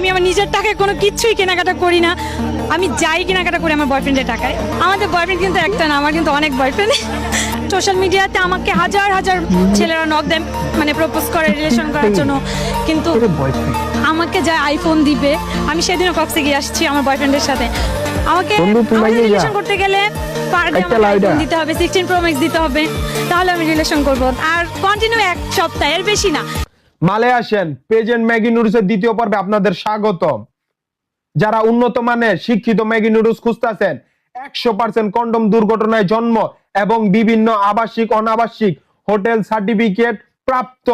আমি আমার নিজের টাকায় কোনো কিছুই কেনাকাটা করি না, আমি যাই কেনাকাটা করি আমার বয়ফ্রেন্ডের টাকায়। আমাদের বয়ফ্রেন্ড কিন্তু একটা না, আমার কিন্তু অনেক বয়ফ্রেন্ড। সোশ্যাল মিডিয়াতে আমাকে হাজার হাজার ছেলেরা নক দেয়, মানে প্রপোজ করে রিলেশন করার জন্য, কিন্তু আমাকে যা আইফোন দিবে, আমি সেদিনও কক্সে গিয়ে আসছি আমার বয়ফ্রেন্ডের সাথে। আমাকে রিলেশন করতে গেলে পার ডে আমাকে আইফোন দিতে হবে, 16 প্রো ম্যাক্স দিতে হবে, তাহলে আমি রিলেশন করব। আর কন্টিনিউ এক সপ্তাহ, এর বেশি না। মালে আসেন, পেজেন্ট ম্যাগি নুডলসের দ্বিতীয় পর্বে আপনাদের স্বাগতম। যারা উন্নত মানের শিক্ষিত ম্যাগি নুডলস খুঁজতেছেন, 100% কন্ডম দুর্ঘটনায় জন্ম এবং বিভিন্ন আবাসিক অনাবাসিক হোটেল সার্টিফিকেট প্রাপ্ত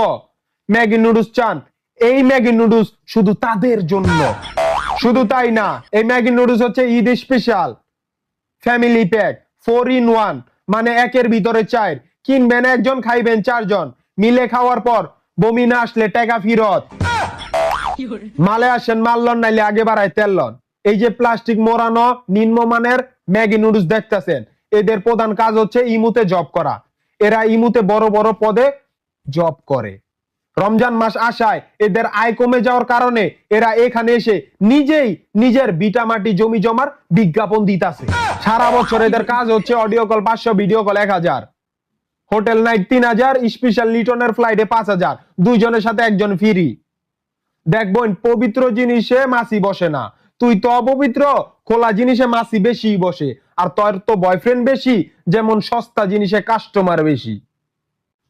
ম্যাগি নুডলস চান, এই ম্যাগি নুডলস শুধু তাদের জন্য। শুধু তাই না, এই ম্যাগি নুডলস হচ্ছে Eid special family pack 4 in 1, মানে একের ভিতরে 4, কিনবেন একজন খাইবেন 4 জন, মিলে খাওয়ার পর বমি না আসলে টাকা ফেরত। মালে আসেন, মারলন নাইলে আগে বাড়ায় তেললন। এই যে প্লাস্টিক মোড়ানো নিম্নমানের ম্যাগি নুডলস দেখতেছেন, এদের প্রধান কাজ হচ্ছে ইমুতে জব করা। এরা ইমুতে বড় বড় পদে জব করে। রমজান মাস আসায় এদের আয় কমে যাওয়ার কারণে এরা এখানে এসে নিজেই নিজের ভিটামাটি জমি জমার বিজ্ঞাপন দিতাছে। সারা বছর এদের কাজ হচ্ছে audio call 500, video call 1000, hotel night 3000, special লিটনের ফ্লাইটে 5000, দুইজনের সাথে একজন ফ্রি। দেখবেন পবিত্র জিনিসে মাছি বসে না, তুই তো অপবিত্র, খোলা জিনিসে মাছি বেশি বসে। আর তোর তো বয়ফ্রেন্ড বেশি, যেমন সস্তা জিনিসে কাস্টমার বেশি।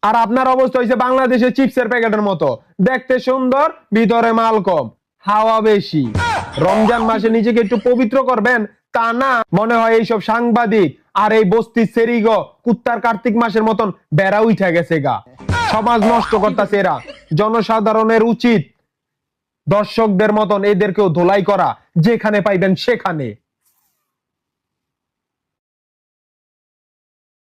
আর আপনার অবস্থা হয়েছে বাংলাদেশে চিপসের প্যাকেটের মতো, দেখতে সুন্দর ভিতরে মাল কম, হাওয়া বেশি। রমজান মাসে নিজেকে একটু পবিত্র করবেন তা না, মনে হয় এইসব সাংবাদিক আর এই বস্তির সেরিগ কুত্তার কার্তিক মাসের মতন বেড়া উঠে গেছে গা। সমাজ নষ্ট করতেছে এরা। জনসাধারণের উচিত দর্শকদের মতন এদেরকেও ধোলাই করা, যেখানে পাইবেন সেখানে।